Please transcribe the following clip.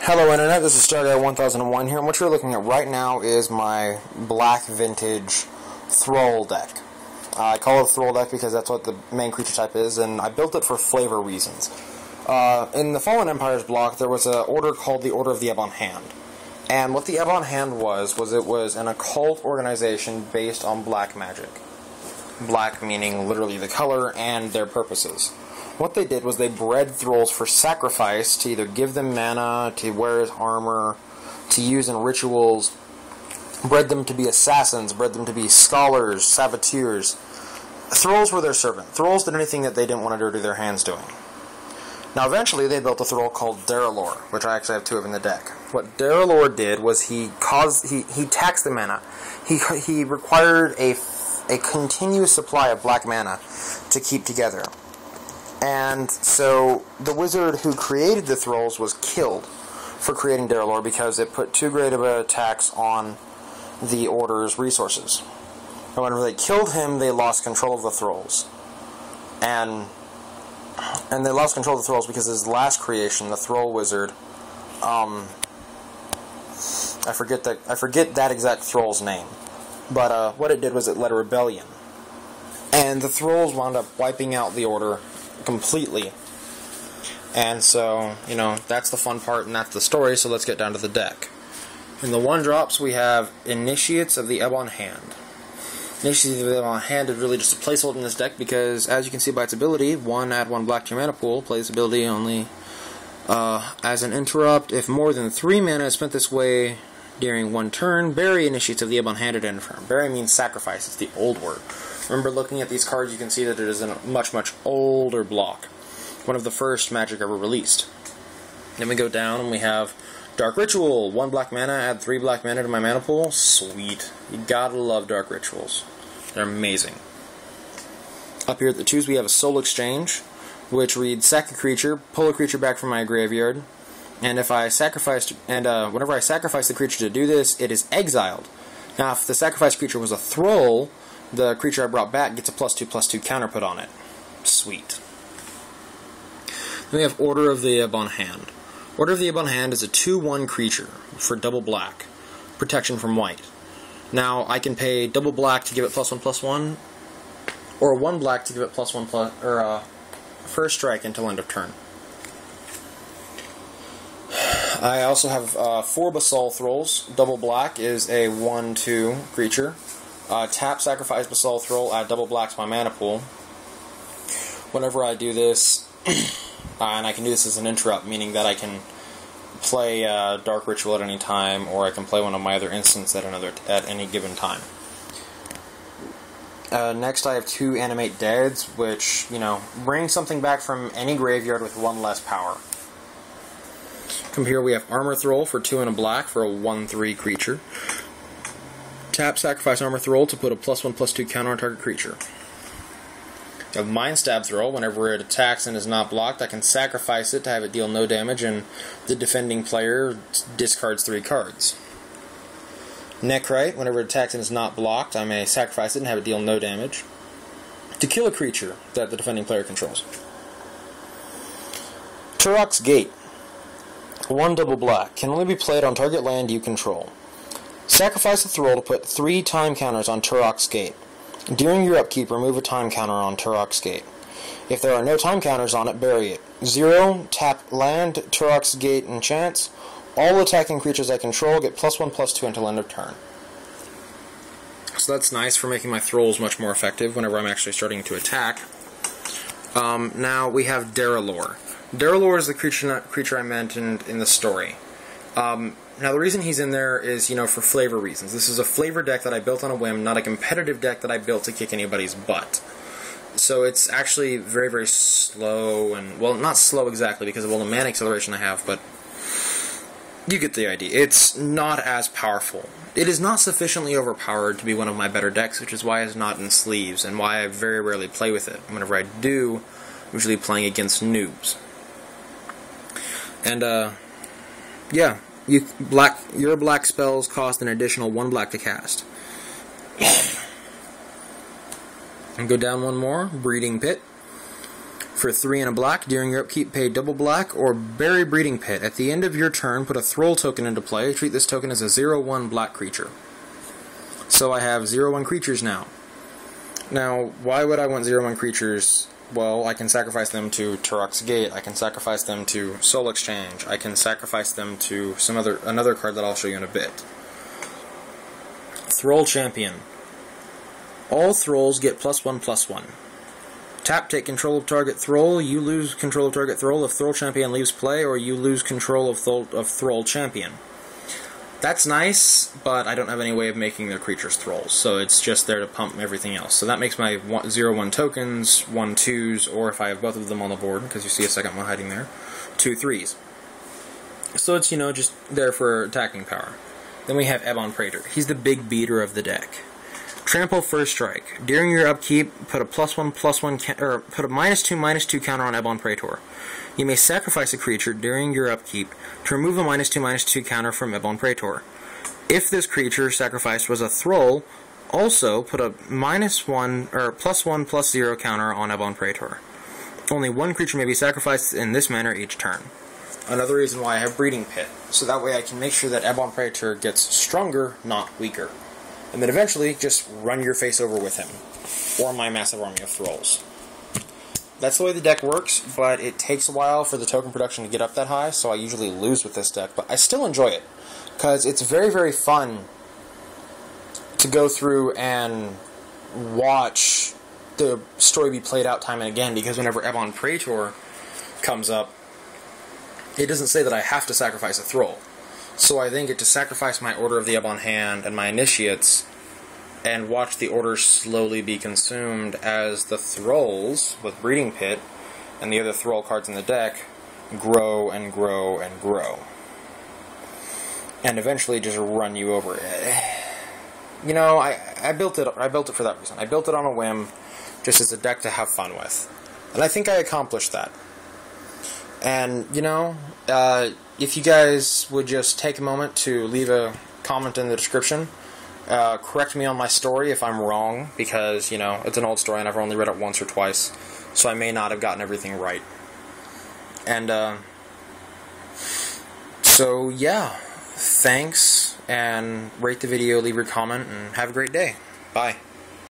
Hello Internet, this is StarGuy1001 here, and what you're looking at right now is my black vintage thrull deck. I call it a thrull deck because that's what the main creature type is, and I built it for flavor reasons. In the Fallen Empires block, there was an order called the Order of the Ebon Hand. And what the Ebon Hand was it was an occult organization based on black magic. Black meaning literally the color and their purposes. What they did was they bred thrulls for sacrifice to either give them mana, to wear as armor, to use in rituals, bred them to be assassins, bred them to be scholars, saboteurs. Thrulls were their servant. Thrulls did anything that they didn't want to dirty their hands doing. Now eventually they built a thrull called Daralor, which I actually have two of in the deck. What Daralor did was he taxed the mana. He required a continuous supply of black mana to keep together. And so the wizard who created the thrulls was killed for creating Daralor because it put too great of a tax on the Order's resources. And whenever they killed him, they lost control of the thrulls. And they lost control of the thrulls because his last creation, the Thrull Wizard, I forget that exact thrall's name. But what it did was it led a rebellion. And the thrulls wound up wiping out the Order completely. And so, that's the fun part and that's the story, so let's get down to the deck. In the 1-drops, we have Initiates of the Ebon Hand. Initiates of the Ebon Hand is really just a placeholder in this deck because, as you can see by its ability, add 1 black to your mana pool, play this ability only as an interrupt. If more than 3 mana is spent this way during 1 turn, bury Initiates of the Ebon Hand at end of turn. Bury means sacrifice, it's the old word. Remember, looking at these cards, you can see that it is in a much, much older block. One of the first Magic ever released. Then we go down and we have Dark Ritual. 1 black mana, add 3 black mana to my mana pool. Sweet. You gotta love Dark Rituals. They're amazing. Up here at the 2s, we have a Soul Exchange, which reads, sack a creature, pull a creature back from my graveyard, and if I sacrificed, whenever I sacrifice the creature to do this, it is exiled. Now, if the sacrificed creature was a Thrull, the creature I brought back gets a +2/+2 counter put on it. Sweet. Then we have Order of the Ebon Hand. Order of the Ebon Hand is a 2/1 creature for double black. Protection from white. Now, I can pay double black to give it +1/+1, or 1 black to give it +1/+, or first strike until end of turn. I also have 4 Basalt Thrulls. Double black is a 1/2 creature. Tap, sacrifice Basalt Thrull, add double black to my mana pool. Whenever I do this, and I can do this as an interrupt, meaning that I can play Dark Ritual at any time, or I can play one of my other instants at any given time. Next I have 2 Animate Deads, which, bring something back from any graveyard with 1 less power. Come here, we have Armor Thrull for 2 and a black for a 1/3 creature. Tap, sacrifice Armor Thrull to put a +1/+2 counter on target creature. You have Mind Stab Thrull. Whenever it attacks and is not blocked, I can sacrifice it to have it deal no damage, and the defending player discards 3 cards. Neckrite. Whenever it attacks and is not blocked, I may sacrifice it and have it deal no damage to kill a creature that the defending player controls. Turok's Gate. 1 double black. Can only be played on target land you control. Sacrifice a Thrull to put 3 time counters on Turok's Gate. During your upkeep, remove a time counter on Turok's Gate. If there are no time counters on it, bury it. 0, tap land, Turok's Gate enchants. All attacking creatures I control get +1/+2 until end of turn. So that's nice for making my Thrulls much more effective whenever I'm actually starting to attack. Now we have Daralor. Daralor is the creature I mentioned in the story. Now the reason he's in there is, for flavor reasons. This is a flavor deck that I built on a whim, not a competitive deck that I built to kick anybody's butt. So it's actually very, very slow, and, well, not slow exactly because of all the mana acceleration I have, but you get the idea. It's not as powerful. It is not sufficiently overpowered to be one of my better decks, which is why it's not in sleeves, and why I very rarely play with it. Whenever I do, I'm usually playing against noobs. And, yeah. Your black spells cost an additional 1 black to cast. And go down one more. Breeding Pit. For 3 and a black, during your upkeep, pay double black or bury Breeding Pit. At the end of your turn, put a thrull token into play. Treat this token as a 0/1 black creature. So I have 0/1 creatures now. Now, why would I want 0/1 creatures? Well, I can sacrifice them to Turok's Gate. I can sacrifice them to Soul Exchange. I can sacrifice them to another card that I'll show you in a bit. Thrull Champion. All thralls get +1/+1. Tap, take control of target thrall. You lose control of target thrall if Thrull Champion leaves play, or you lose control of Thrull Champion. That's nice, but I don't have any way of making their creatures thralls, so it's just there to pump everything else. So that makes my 0/1 tokens 1/2s, or if I have both of them on the board, because you see a second one hiding there, 2 3s. So it's, just there for attacking power. Then we have Ebon Praetor. He's the big beater of the deck. Trample First Strike. During your upkeep, put a +1/+1 or put a -2/-2 counter on Ebon Praetor. You may sacrifice a creature during your upkeep to remove a -2/-2 counter from Ebon Praetor. If this creature sacrificed was a thrall, also put a -1 or +1/+0 counter on Ebon Praetor. Only one creature may be sacrificed in this manner each turn. Another reason why I have Breeding Pit, so that way I can make sure that Ebon Praetor gets stronger, not weaker. And then eventually, just run your face over with him, or my massive army of thralls. That's the way the deck works, but it takes a while for the token production to get up that high, so I usually lose with this deck, but I still enjoy it, because it's very, very fun to go through and watch the story be played out time and again, because whenever Ebon Praetor comes up, it doesn't say that I have to sacrifice a thrall. So I then get to sacrifice my Order of the Ebon Hand and my Initiates, and watch the order slowly be consumed as the thralls, with Breeding Pit, and the other thrall cards in the deck, grow and grow and grow. And eventually just run you over. I built it for that reason. I built it on a whim, just as a deck to have fun with. And I think I accomplished that. And, if you guys would just take a moment to leave a comment in the description, correct me on my story if I'm wrong, because, it's an old story and I've only read it once or twice, so I may not have gotten everything right. And, so, yeah, thanks, and rate the video, leave your comment, and have a great day. Bye.